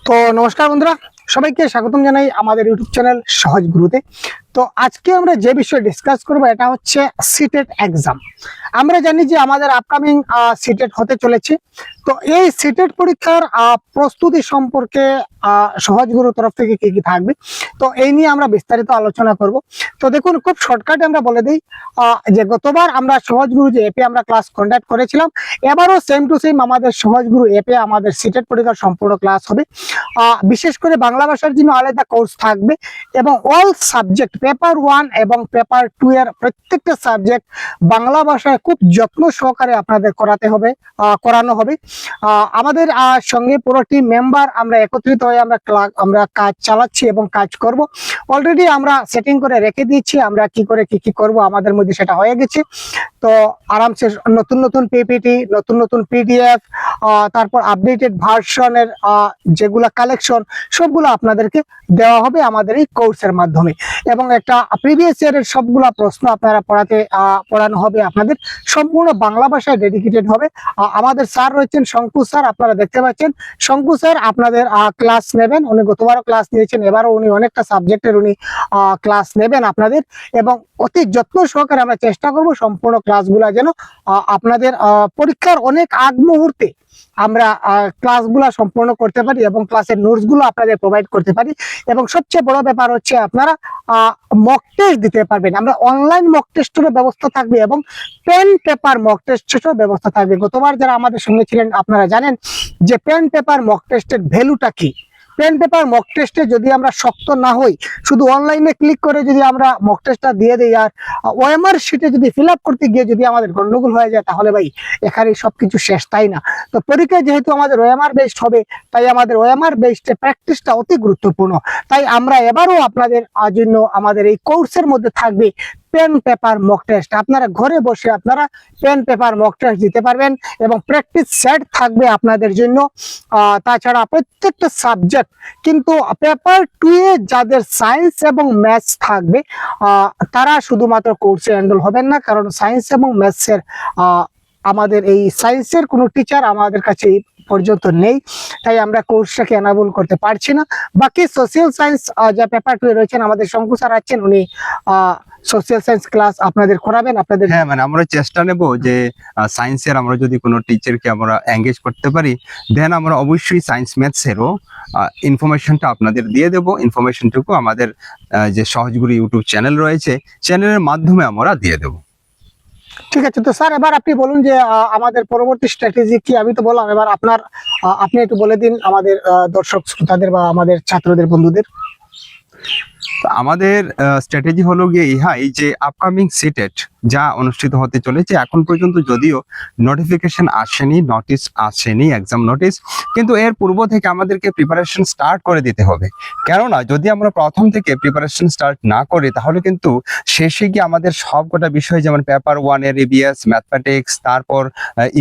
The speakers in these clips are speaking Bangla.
তো নমস্কার বন্ধুরা, সবাইকে স্বাগতম জানাই আমাদের ইউটিউব চ্যানেল সহজ গুরুতে। তো আজকে আমরা যে বিষয়ে ডিসকাস করব এটা হচ্ছে সিটেট এক্সাম। আমরা জানি যে আমাদের আপকামিং সিটেট হতে চলেছে। তো এই সিটেট পরীক্ষার প্রস্তুতি সম্পর্কে সহজ গুরু তরফ থেকে কি কি থাকবে, তো এই নিয়ে আমরা বিস্তারিত আলোচনা করব। তো দেখুন, খুব শর্টকাটে আমরা বলে দিই যে গতবার আমরা সহজ গুরু যে অ্যাপে আমরা ক্লাস কন্ডাক্ট করেছিলাম, এবারও সেম টু সেম আমাদের সহজ গুরু অ্যাপে আমাদের সিটেট পরীক্ষার সম্পূর্ণ ক্লাস হবে। বিশেষ করে বাংলা ভাষার জন্য আলাদা কোর্স থাকবে এবং অল সাবজেক্ট পেপার 1 এবং পেপার 2 এর প্রত্যেকটা সাবজেক্ট বাংলা ভাষায় খুব যত্ন সহকারে আপনাদের করানো হবে। আমাদের সঙ্গে পুরো টিম মেম্বার আমরা একত্রিত হয়ে আমরা কাজ চালাচ্ছি এবং কাজ করব। অলরেডি আমরা সেটিং করে রেখে দিয়েছি, আমরা কি করে কি করব আমাদের মধ্যে সেটা হয়ে গেছে। তো আরামসে নতুন নতুন পিপিটি, নতুন নতুন পিডিএফ, তারপর আপডেটেড ভার্সনের যেগুলা কালেকশন সবগুলো আপনাদেরকে দেওয়া হবে আমাদের এই কোর্সের মাধ্যমে, এবং একটা প্রিভিয়াস ইয়ারের সবগুলা প্রশ্ন আপনারা পড়ানো হবে আপনাদের সম্পূর্ণ বাংলা ভাষায় ডেডিকেটেড হবে। আমাদের স্যার রয়েছেন শঙ্কু স্যার, আপনারা দেখতে পাচ্ছেন শঙ্কু স্যার আপনাদের ক্লাস নেবেন। উনি গতবারও ক্লাস নিয়েছেন, এবারও উনি অনেকটা সাবজেক্টের ক্লাস নেবেন আপনাদের, এবং অতি যত্ন সহকারে আমরা চেষ্টা করব সম্পূর্ণ ক্লাসগুলা যেন আপনাদের পরীক্ষার অনেক আগ মুহূর্তে আমরা ক্লাসগুলা সম্পূর্ণ করতে পারি এবং ক্লাসের নোটস গুলো আপনাদের প্রোভাইড করতে পারি। এবং সবচেয়ে বড় ব্যাপার হচ্ছে আপনারা মক টেস্ট দিতে পারবেন। আমরা অনলাইন মক টেস্টেরও ব্যবস্থা থাকবে এবং পেন পেপার মক টেস্টেরও ব্যবস্থা থাকবে। গতবার যারা আমাদের সঙ্গে ছিলেন আপনারা জানেন যে পেন পেপার মক টেস্টের ভ্যালুটা কি। পেন পেপার মক টেস্টে যদি আমরা শক্ত না হই, শুধু অনলাইনে ক্লিক করে যদি আমরা মক টেস্টটা দিয়ে দিই আর ওএমআর শিটে যদি ফিল আপ করতে গিয়ে যদি আমাদের গন্ডগোল হয়ে যায়, তাহলে ভাই এখানে সবকিছু শেষ, তাই না? তো পরীক্ষায় যেহেতু আমাদের ওএমআর বেসড হবে, তাই আমাদের ওএমআর বেসড প্র্যাকটিসটা অতি গুরুত্বপূর্ণ। তাই আমরা এবারও আপনাদের জন্য আমাদের এই কোর্সের মধ্যে থাকবে পেন পেপার মক টেস্ট। আপনারা ঘরে বসে আপনারা পেন পেপার মক টেস্ট দিতে পারবেন এবং প্র্যাকটিস সেট থাকবে আপনাদের জন্য। তাছাড়া প্রত্যেকটা সাবজেক্ট কিন্তু পেপার 2 এ যাদের সায়েন্স এবং ম্যাথস থাকবে তারা শুধুমাত্র কোর্সে এনরোল হবেন না, কারণ সায়েন্স এবং ম্যাথসের আমাদের এই সায়েন্সের কোনো টিচার আমাদের কাছে পর্যন্ত নেই, তাই আমরা কোর্সটাকে এনাবল করতে পারছি না। বাকি সোশ্যাল সায়েন্স যা পেপার 2 এ রয়েছেন, আমাদের শঙ্কু স্যার আছেন, উনি সোশ্যাল সায়েন্স ক্লাস আপনাদের করাবেন। আপনাদের হ্যাঁ, মানে আমরা চেষ্টা নেব যে সায়েন্সের আমরা যদি কোনো টিচারকে আমরা এঙ্গেজ করতে পারি, দেন আমরা অবশ্যই সায়েন্স ম্যাথসেরও ইনফরমেশনটা আপনাদের দিয়ে দেব। ইনফরমেশনটুকু আমাদের যে সহজগুরু ইউটিউব চ্যানেল রয়েছে, চ্যানেলের মাধ্যমে আমরা দিয়ে দেব। ঠিক আছে। তো স্যার এবার আপনি বলুন যে আমাদের পরবর্তী স্ট্র্যাটেজি কি। আমি তো বললাম, এবার আপনি একটু বলে দিন আমাদের দর্শক শ্রোতাদের বা আমাদের ছাত্রদের বন্ধুদের। আমাদের স্ট্র্যাটেজি হলো গিয়ে ইহাই যে আপকামিং সিটেট যা অনুষ্ঠিত হতে চলেছে, এখন পর্যন্ত যদিও নোটিফিকেশন আসেনি, নোটিশ আসেনি, এক্সাম নোটিশ, কিন্তু এর পূর্ব থেকে আমাদেরকে প্রিপারেশন স্টার্ট করে দিতে হবে। কেননা যদি আমরা প্রথম থেকে প্রিপারেশন স্টার্ট না করি, তাহলে কিন্তু শেষে গিয়ে আমাদের সবকটা বিষয়, যেমন পেপার 1 এর ইবিএস, ম্যাথমেটিক্স, তারপর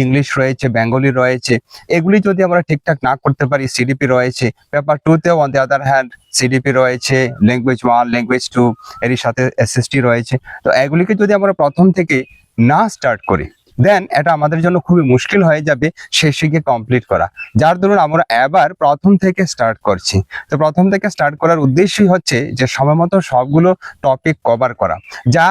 ইংলিশ রয়েছে, বেঙ্গলি রয়েছে, এগুলি যদি আমরা ঠিকঠাক না করতে পারি, সিডিপি রয়েছে, পেপার 2 তেও on the other hand CDP রয়েছে, ল্যাঙ্গুয়েজ 1, ল্যাঙ্গুয়েজ 2, এরই সাথে এসএসটি রয়েছে। তো এগুলিকে যদি আমরা প্রথম থেকে না স্টার্ট করি, দেন এটা আমাদের জন্য খুবই মুশকিল হয়ে যাবে শেষে গিয়ে কমপ্লিট করা। যার দরুন আমরা এবার প্রথম থেকে স্টার্ট করছি। তো প্রথম থেকে স্টার্ট করার উদ্দেশ্যই হচ্ছে যে সময়মতো সবগুলো টপিক কভার করা। যা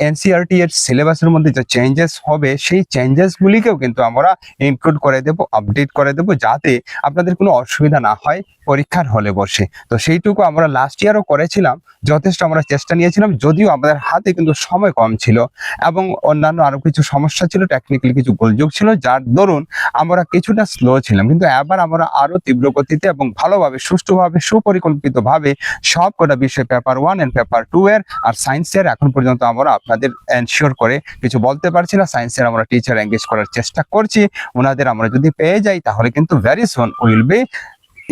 এনসিইআরটি এর সিলেবাসের মধ্যে যে চেঞ্জেস হবে, সেই চেঞ্জেসগুলিকেও কিন্তু আমরা ইনক্লুড করে দেব, আপডেট করে দেব, যাতে আপনাদের কোনো অসুবিধা না হয় পরীক্ষার হলে বসে। তো সেইটুকু আমরা লাস্ট ইয়ারও করেছিলাম, যথেষ্ট আমরা চেষ্টা নিয়েছিলাম, যদিও আমাদের হাতে কিন্তু সময় কম ছিল এবং অন্যান্য আরো কিছু সমস্যা ছিল, টেকনিক্যালি কিছু গোলযোগ ছিল, যার দরুন আমরা কিছুটা স্লো ছিলাম। কিন্তু এবার আমরা আরো তীব্র গতিতে এবং ভালোভাবে, সুষ্ঠুভাবে, সুপরিকল্পিতভাবে সবকটা বিষয় পেপার 1 এন্ড পেপার 2 এর আর সায়েন্সের এখন পর্যন্ত আমরা আপনাদের এনশিওর করে কিছু বলতে পারছি না। সায়েন্সের আমরা টিচার এঙ্গেজ করার চেষ্টা করছি, ওনাদের আমরা যদি পেয়ে যাই তাহলে কিন্তু very soon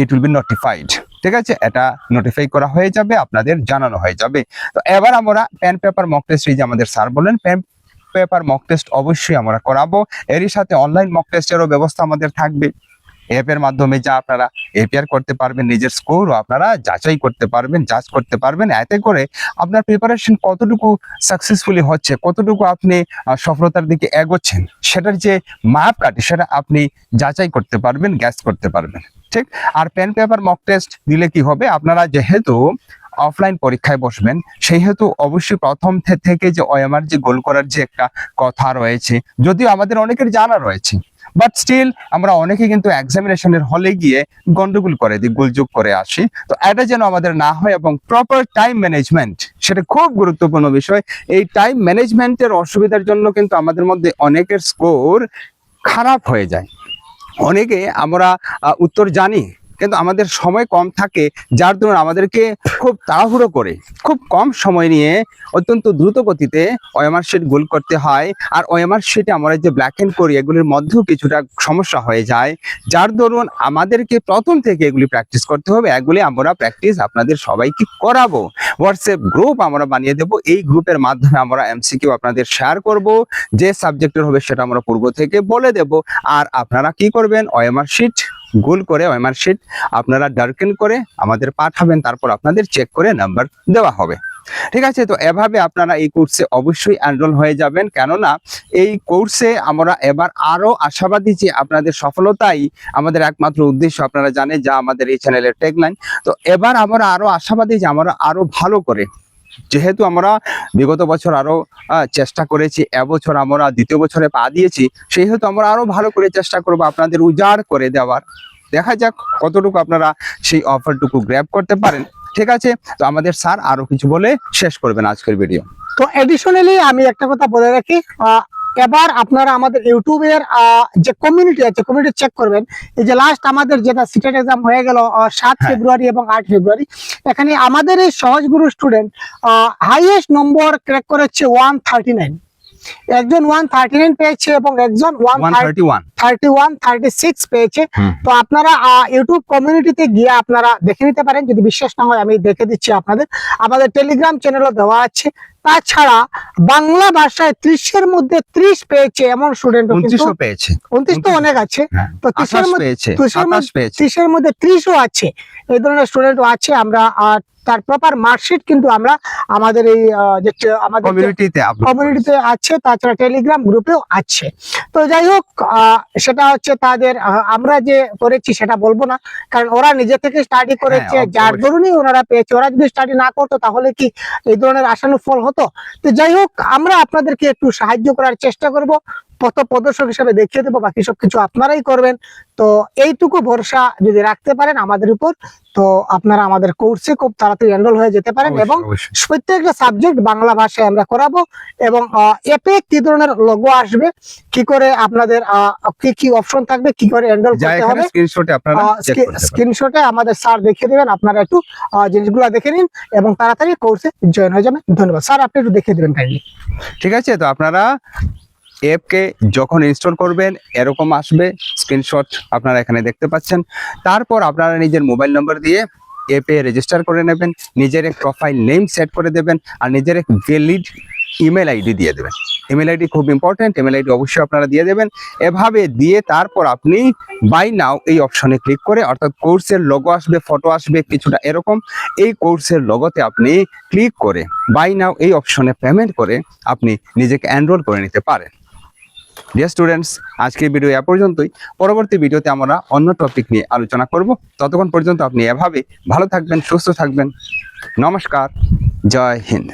it will be notified. ঠিক আছে, এটা নোটিফাই করা হয়ে যাবে, আপনাদের জানানো হয়ে যাবে। তো এবার আমরা পেন পেপার মক টেস্ট, এই যে আমাদের স্যার বলেন পেন পেপার মক টেস্ট অবশ্যই আমরা করাবো। এরই সাথে অনলাইন মক টেস্টেরও ব্যবস্থা আমাদের থাকবে। অ্যাপের মাধ্যমে যা আপনারা এপিআর করতে পারবেন, নিজের স্কোরও আপনারা যাচাই করতে পারবেন, জাজ করতে পারবেন। এতে করে আপনার প্রিপারেশন কতটুকু সাকসেসফুলি হচ্ছে, কতটুকু আপনি সফলতার দিকে এগোচ্ছেন, সেটার যে মাপকাঠি সেটা আপনি যাচাই করতে পারবেন, গ্যাস করতে পারবেন। ঠিক। আর পেন পেপার মক টেস্ট দিলে কি হবে, আপনারা যেহেতু অফলাইন পরীক্ষায় বসবেন সেহেতু অবশ্যই প্রথম থেকে যে ওএমআর যে গোল করার যে একটা কথা রয়েছে, যদিও আমাদের অনেকের জানা রয়েছে, বাট স্টিল আমরা অনেকে কিন্তু এক্সামিনেশনের হলে গিয়ে গন্ডগোল করে দিই, গোলযোগ করে আসি। তো এটা যেন আমাদের না হয় এবং প্রপার টাইম ম্যানেজমেন্ট, সেটা খুব গুরুত্বপূর্ণ বিষয়। এই টাইম ম্যানেজমেন্টের অসুবিধার জন্য কিন্তু আমাদের মধ্যে অনেকের স্কোর খারাপ হয়ে যায়। অনেকে আমরা উত্তর জানি কিন্তু আমাদের সময় কম থাকে, যার দরুন আমাদেরকে খুব তাড়াহুড়ো করে খুব কম সময় নিয়ে অত্যন্ত দ্রুত গতিতে ওএমআর শিট গোল করতে হয়। আর ওএমআর শিটে আমরা যে ব্ল্যাক এন্ড করি এগুলির মধ্যেও কিছুটা সমস্যা হয়ে যায়, যার দরুন আমাদেরকে প্রথম থেকে এগুলি প্র্যাকটিস করতে হবে। এগুলি আমরা প্র্যাকটিস আপনাদের সবাইকে করাবো। হোয়াটসঅ্যাপ গ্রুপ আমরা বানিয়ে দেব, এই গ্রুপের মাধ্যমে আমরা এমসিকিউ আপনাদের শেয়ার করব, যে সাবজেক্টের হবে সেটা আমরা পূর্ব থেকে বলে দেব। আর আপনারা কি করবেন, ওএমআর শিট গোল করে ওএমআর শিট আপনারা ডার্কেন করে আমাদের পাঠাবেন, তারপর আপনাদের চেক করে নাম্বার দেওয়া হবে। ঠিক আছে, তো এভাবে আপনারা এই কোর্সে অবশ্যই এনরোল হয়ে যাবেন, কেননা এই কোর্সে আমরা এবার আরো আশাবাদী যে আপনাদের সফলতাই আমাদের একমাত্র উদ্দেশ্য। আপনারা জানেন যা আমাদের এই চ্যানেলের ট্যাগলাইন। তো এবার আমরা আরো আশাবাদী যে আমরা আরো ভালো করে, যেহেতু আমরা বিগত বছর আরো চেষ্টা করেছি, এবছর আমরা দ্বিতীয় বছরে পা দিয়েছি, সেহেতু আমরা আরো ভালো করে চেষ্টা করব আপনাদের উজাড় করে দেওয়ার। দেখা যাক কতটুকু আপনারা সেই অফারটুকু গ্র্যাব করতে পারেন। ঠিক আছে, তো আমাদের স্যার আরো কিছু বলে শেষ করবেন আজকের ভিডিও। তো এডিশনালি আমি একটা কথা বলে রাখি, এবার আপনারা আমাদের ইউটিউবের যে কমিউনিটি আছে, কমিউনিটি চেক করবেন। এই যে লাস্ট আমাদের যেটা সিটেট এক্সাম হয়ে গেল 7 ফেব্রুয়ারি এবং 8 ফেব্রুয়ারি, এখানে আমাদের এই সহজগুরু স্টুডেন্ট হাইয়েস্ট নম্বর ক্র্যাক করেছে 139। একজন 139 পেয়েছে এবং একজন 136 পেয়েছে। তো আপনারা ইউটিউব কমিউনিটিতে গিয়ে আপনারা দেখে নিতে পারেন, যদি বিশ্বাস না হয় আমি দেখে দিচ্ছি আপনাদের। আমাদের টেলিগ্রাম চ্যানেলও দেওয়া আছে। তাছাড়া বাংলা ভাষায় 30-এর মধ্যে 30 পেয়েছে এমন স্টুডেন্ট 29 পেয়েছে, 29 তো অনেক আছে। তো 30-এর মধ্যে 30-এর মধ্যে 30ও আছে, এই ধরনের স্টুডেন্টও আছে। আমরা তার প্রপার মার্কশিট কিন্তু আমরা আমাদের এই যে আমাদের কমিউনিটিতে আছে, তাছাড়া টেলিগ্রাম গ্রুপেও আছে। তো যাই হোক, সেটা হচ্ছে তাদের, আমরা যে করেছি সেটা বলবো না, কারণ ওরা নিজে থেকে স্টাডি করেছে, যার দরুনই ওনারা পেয়েছে। ওরা যদি স্টাডি না করতো তাহলে কি এই ধরনের আশানুরূপ ফল হতো? তো যাই হোক, আমরা আপনাদেরকে একটু সাহায্য করার চেষ্টা করব, পথ প্রদর্শক হিসেবে দেখিয়ে দেবো, বাকি সবকিছু আপনারাই করবেন। তো এইটুকু ভরসা যদি রাখতে পারেন আমাদের উপর, তো আপনারা আমাদের কোর্সে খুব তাড়াতাড়ি এনরোল হয়ে যেতে পারেন। এবং প্রত্যেকটা সাবজেক্ট বাংলা ভাষায় আমরা করাবো। এবং এতে কি ধরনের লোগো আসবে, কি করে আপনাদের কি কি অপশন থাকবে, কি করে এনরোল করতে হবে, স্ক্রিনশটে আমাদের স্যার দেখিয়ে দেবেন। আপনারা একটু জিনিসগুলো দেখে নিন এবং তাড়াতাড়ি কোর্সে জয়েন হয়ে যাবেন। ধন্যবাদ স্যার, আপনি একটু দেখিয়ে দেবেন কাইন্ডলি। ঠিক আছে, তো আপনারা অ্যাপকে যখন ইনস্টল করবেন এরকম আসবে, স্ক্রিনশট আপনারা এখানে দেখতে পাচ্ছেন। তারপর আপনারা নিজের মোবাইল নম্বর দিয়ে অ্যাপে রেজিস্টার করে নেবেন, নিজের এক প্রোফাইল নেম সেট করে দেবেন, আর নিজের এক ভ্যালিড ইমেল আইডি দিয়ে দেবেন। ইমেল আইডি খুব ইম্পর্টেন্ট, ইমেল আইডি অবশ্যই আপনারা দিয়ে দেবেন। এভাবে দিয়ে তারপর আপনি বাই নাও এই অপশনে ক্লিক করে, অর্থাৎ কোর্সের লোগো আসবে, ফটো আসবে কিছুটা এরকম, এই কোর্সের লোগোতে আপনি ক্লিক করে বাই নাও এই অপশনে পেমেন্ট করে আপনি নিজেকে এনরোল করে নিতে পারেন। ডিয়ার স্টুডেন্টস, আজকের ভিডিও এ পর্যন্তই। পরবর্তী ভিডিওতে আমরা অন্য টপিক নিয়ে আলোচনা করব। ততক্ষণ পর্যন্ত আপনি এভাবে ভালো থাকবেন, সুস্থ থাকবেন। নমস্কার, জয় হিন্দ।